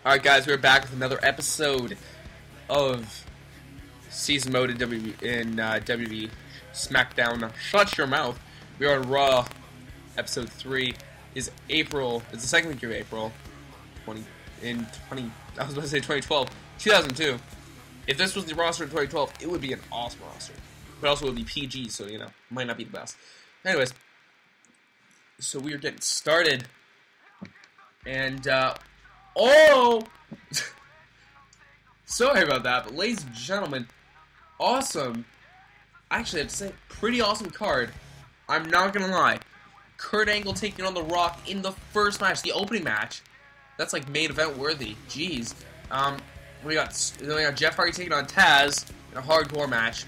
Alright guys, we're back with another episode of Season Mode in WWE Smackdown. Shut your mouth. We are on Raw. Episode 3 is April. It's the second week of April. I was about to say 2012. 2002. If this was the roster in 2012, it would be an awesome roster. But also it would be PG, so, you know, might not be the best. Anyways, so we are getting started. And, oh! Sorry about that, but ladies and gentlemen, awesome. Actually, I have to say, pretty awesome card. I'm not gonna lie. Kurt Angle taking on The Rock in the first match, the opening match. That's like main event worthy. Jeez. We got Jeff Hardy taking on Taz in a hardcore match.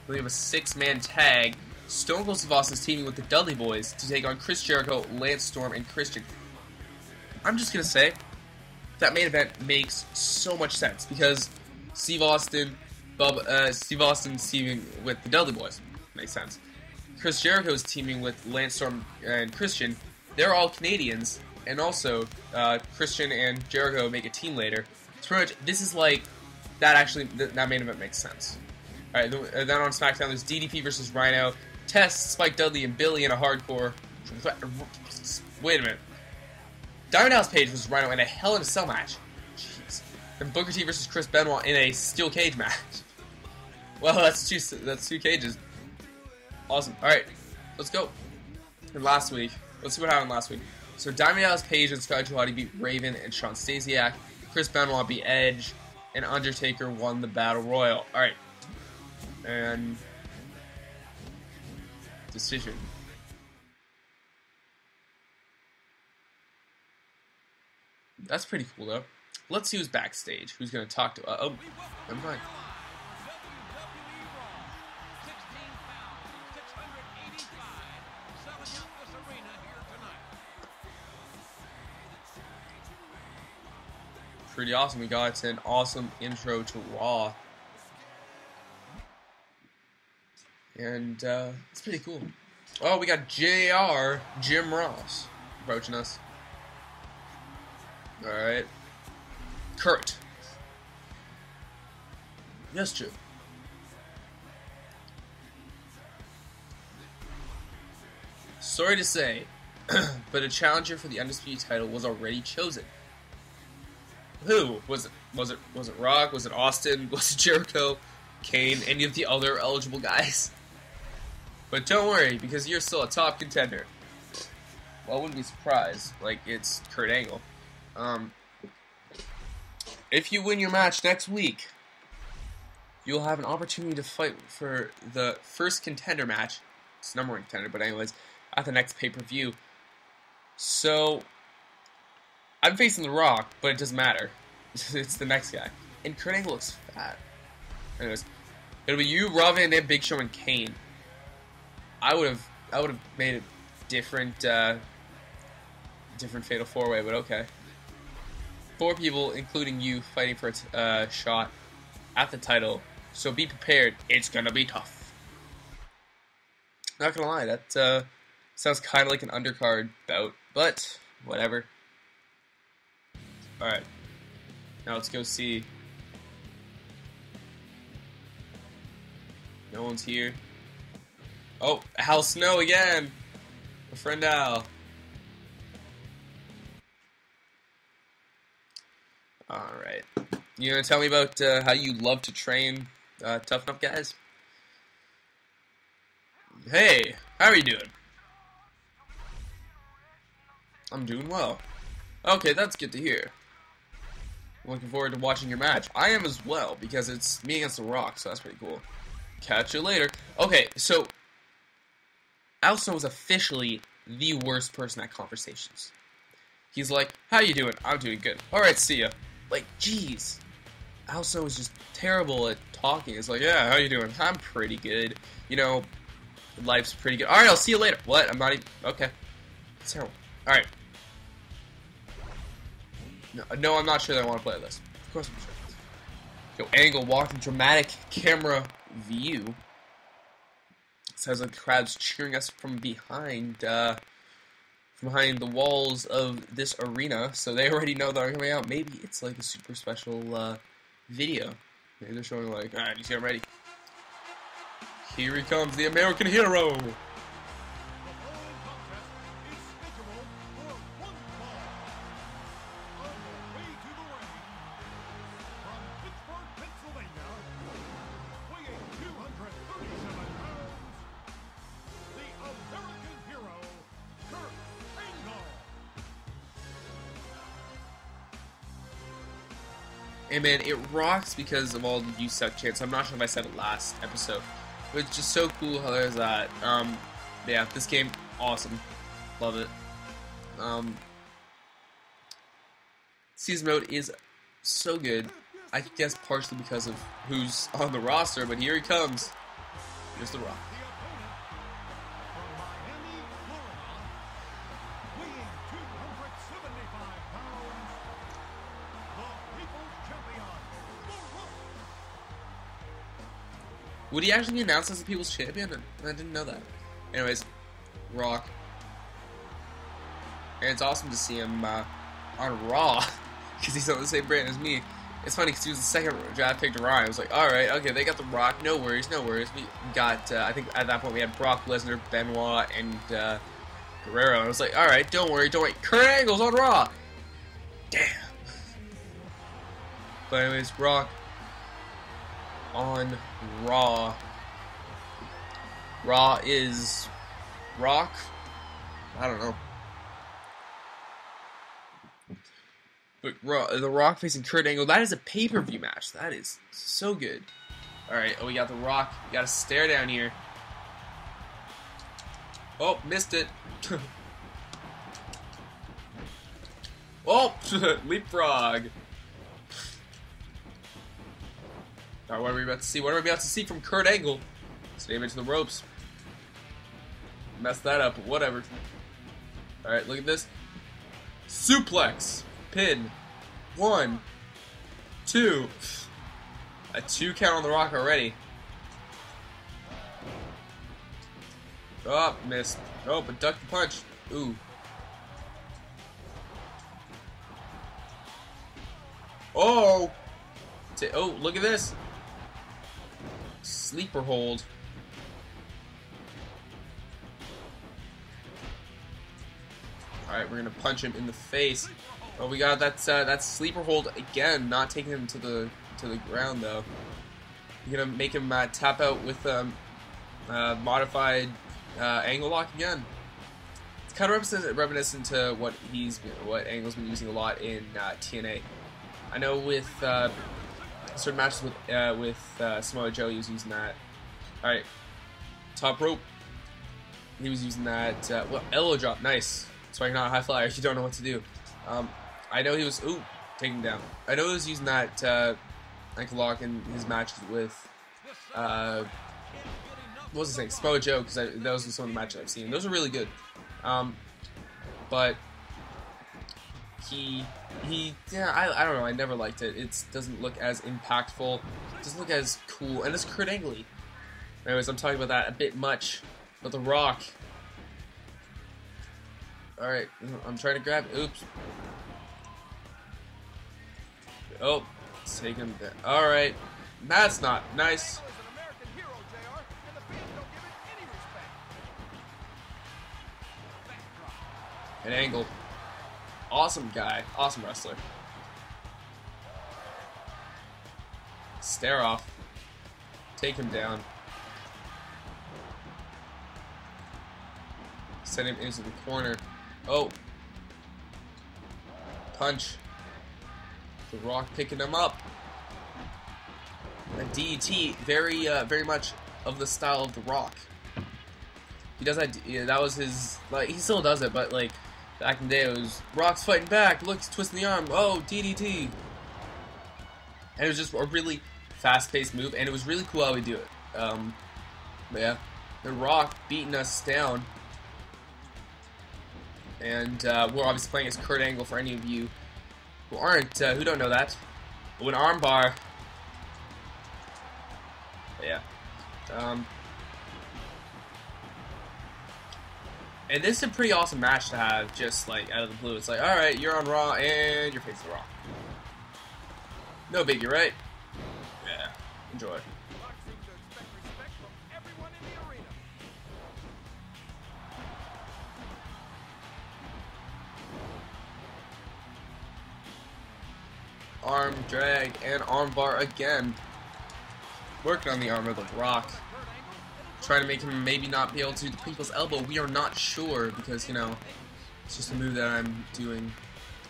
We have a 6-man tag. Stone Cold Steve Austin is teaming with the Dudley Boys to take on Chris Jericho, Lance Storm, and Christian. I'm just gonna say that main event makes so much sense because Steve Austin teaming with the Dudley Boys makes sense. Chris Jericho is teaming with Lance Storm and Christian. They're all Canadians, and also Christian and Jericho make a team later. So pretty much, this is like that. Actually, that main event makes sense. All right, then on SmackDown, there's DDP versus Rhino, Test, Spike Dudley, and Billy in a hardcore. Wait a minute. Diamond Dallas Page versus Rhino in a Hell in a Cell match. Jeez. And Booker T versus Chris Benoit in a steel cage match. Well, that's two cages. Awesome. All right, let's go. And last week, let's see what happened last week. So Diamond Dallas Page and Scott Giolati beat Raven and Shawn Stasiak. Chris Benoit beat Edge, and Undertaker won the Battle Royal. All right. And decision. That's pretty cool, though. Let's see who's backstage. Who's going to talk to us? Oh, I'm fine. Pretty awesome. We got an awesome intro to Raw. And it's pretty cool. Oh, we got JR, Jim Ross, approaching us. Alright. Kurt. Yes, Jim. Sorry to say, but a challenger for the Undisputed title was already chosen. Who? Was it Rock? Was it Austin? Was it Jericho? Kane? Any of the other eligible guys? But don't worry, because you're still a top contender. Well, I wouldn't be surprised. Like, it's Kurt Angle. If you win your match next week, you'll have an opportunity to fight for the first contender match. It's number one contender, but anyways, at the next pay-per-view. So, I'm facing The Rock, but it doesn't matter. It's the next guy. And Kurt Angle looks fat. Anyways, it'll be you, Rob Van Dam, Big Show, and Kane. I would have made it different fatal 4-way, but okay. 4 people, including you, fighting for a shot at the title. So be prepared. It's gonna be tough. Not gonna lie, that sounds kind of like an undercard bout, but whatever. All right, now let's go see. No one's here. Oh, Al Snow again! My friend Al. Alright. You gonna tell me about how you love to train tough enough guys? Hey, how are you doing? I'm doing well. Okay, that's good to hear. I'm looking forward to watching your match. I am as well, because it's me against The Rock, so that's pretty cool. Catch you later. Okay, so Al Snow was officially the worst person at conversations. He's like, how you doing? I'm doing good. Alright, see ya. Like, jeez. Al Snow was just terrible at talking. It's like, yeah, how you doing? I'm pretty good. You know, life's pretty good. Alright, I'll see you later. What? I'm not even... Okay. It's terrible. Alright. No, I'm not sure that I want to play this. Of course I'm sure. Yo, Angle walking dramatic camera view. Sounds like the crowd's cheering us from behind. behind the walls of this arena, so they already know that I'm coming out. Maybe it's like a super special video. Maybe they're showing like, alright, you see I'm ready. Here he comes, the American hero! And man, it rocks because of all the use set chants. I'm not sure if I said it last episode, but it's just so cool how there's that. Yeah, this game, awesome. Love it. Season mode is so good. I guess partially because of who's on the roster, but here he comes. Here's The Rock. Would he actually be announced as the People's Champion? I didn't know that. Anyways, Rock. And it's awesome to see him on Raw, because he's on the same brand as me. It's funny because he was the second draft pick to Raw. I was like, alright, okay, they got The Rock, no worries, no worries. We got, I think at that point we had Brock Lesnar, Benoit, and Guerrero. And I was like, alright, don't worry, don't wait. Kurt Angle's on Raw! Damn. But anyways, Rock on Raw. Raw is Rock? I don't know. But Raw, The Rock facing Kurt Angle, that is a pay-per-view match. That is so good. Alright, we got The Rock. We got a stare down here. Oh, missed it. Oh, leapfrog. Alright, what are we about to see? What are we about to see from Kurt Angle? Save it to the ropes. Messed that up, but whatever. Alright, look at this. Suplex. Pin. 1. 2. A 2 count on The Rock already. Oh, missed. Oh, but ducked the punch. Ooh. Oh! Oh, look at this. Sleeper hold. Alright, we're gonna punch him in the face. Oh, we got that sleeper hold again, not taking him to the ground though. You're gonna make him tap out with modified angle lock again. It's kind of reminiscent to what Angle's been using a lot in TNA. I know with certain matches with Samoa Joe, he was using that. All right, top rope. He was using that. Well, elbow drop, nice. Striking out a high flyer. You don't know what to do. I know he was taking him down. I know he was using that ankle lock in his matches with what was his name? Samoa Joe, because those are some of the matches I've seen. Those are really good. But yeah, I don't know. I never liked it. It doesn't look as impactful. It doesn't look as cool, and it's Kurt Angle-y. Anyways, I'm talking about that a bit much. But The Rock. All right, I'm trying to grab it. Oops. Oh, let's take him down. All right, that's not nice. An Angle. Awesome guy. Awesome wrestler. Stare off. Take him down. Send him into the corner. Oh. Punch. The Rock picking him up. A DDT. Very much of the style of The Rock. He does that. Yeah, that was his. Like, he still does it, but like back in the day, it was Rock's fighting back. Look, he's twisting the arm. Oh, DDT. And it was just a really fast-paced move, and it was really cool how we do it. But yeah, The Rock beating us down. And we're obviously playing as Kurt Angle for any of you who who don't know that. Oh, an armbar. And this is a pretty awesome match to have, just like out of the blue. It's like, alright, you're on Raw and you're facing Raw. No biggie, right? Yeah, enjoy. Arm drag and arm bar again. Working on the arm of the Rock. Trying to make him maybe not be able to do the people's elbow. We are not sure because, you know, it's just a move that I'm doing.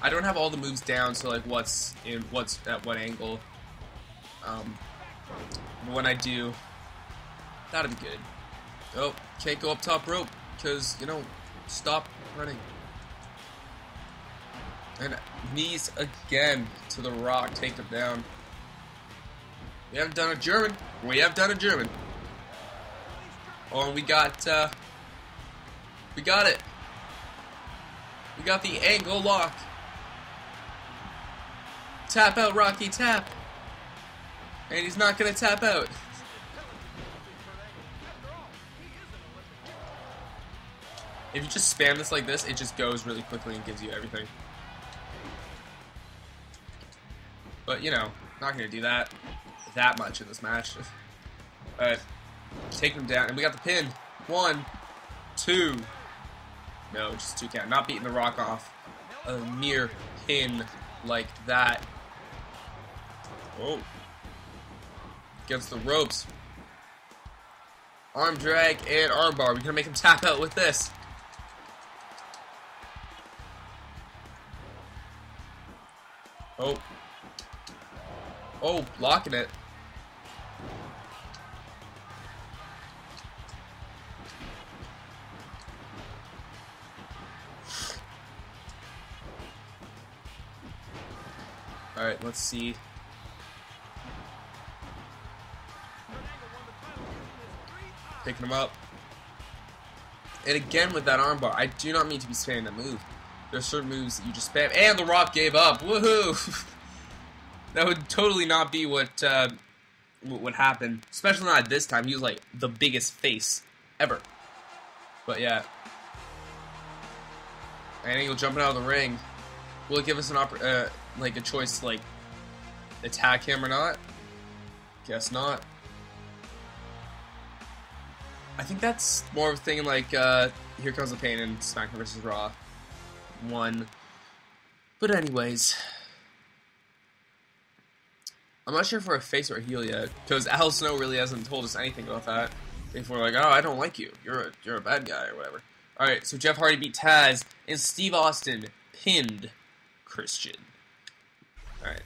I don't have all the moves down, so like what's at what angle. But when I do, that'll be good. Oh, can't go up top rope because, you know, stop running. And knees again to the Rock, take him down. We haven't done a German. We have done a German. Oh, and we got it. We got the angle lock. Tap out, Rocky, tap. And he's not gonna tap out. If you just spam this like this, it just goes really quickly and gives you everything. But, you know, not gonna do that much in this match. Alright. Take him down, and we got the pin. 1, 2. No, just 2 count. Not beating the Rock off. A mere pin like that. Oh. Against the ropes. Arm drag and arm bar. We're gonna make him tap out with this. Oh. Oh, blocking it. Alright, let's see. Picking him up. And again with that armbar, I do not mean to be spamming that move. There are certain moves that you just spam. And the Rock gave up. Woohoo! That would totally not be what would happen. Especially not at this time. He was like the biggest face ever. But yeah. And he'll jumping out of the ring. Will it give us an like a choice to like attack him or not? Guess not. I think that's more of a thing like Here Comes the Pain in SmackDown vs. Raw 1. But anyways, I'm not sure if we're a face or a heel yet, because Al Snow really hasn't told us anything about that. If we're like, oh, I don't like you, you're a bad guy or whatever. All right, so Jeff Hardy beat Taz, and Steve Austin pinned Christian. All right.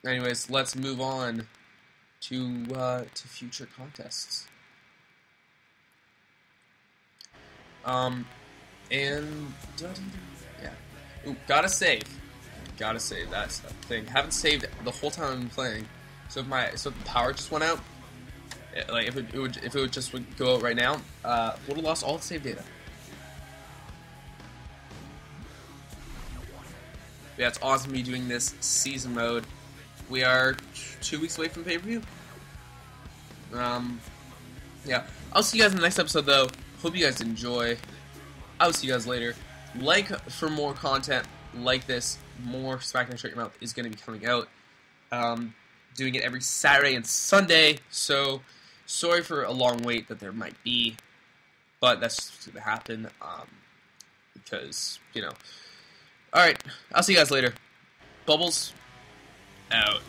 Anyways, let's move on to future contests. And yeah. Ooh, gotta save. Gotta save. That's the thing. Haven't saved the whole time I've been playing. So if the power just went out, like if it would just go out right now, would have lost all the save data. Yeah, it's awesome to be doing this season mode. We are 2 weeks away from pay-per-view. Yeah. I'll see you guys in the next episode, though. Hope you guys enjoy. I'll see you guys later. Like for more content like this. More SmackDown Shut Your Mouth is going to be coming out. Doing it every Saturday and Sunday. So, sorry for a long wait that there might be. But that's just going to happen. Because, you know. Alright, I'll see you guys later. Bubbles, out.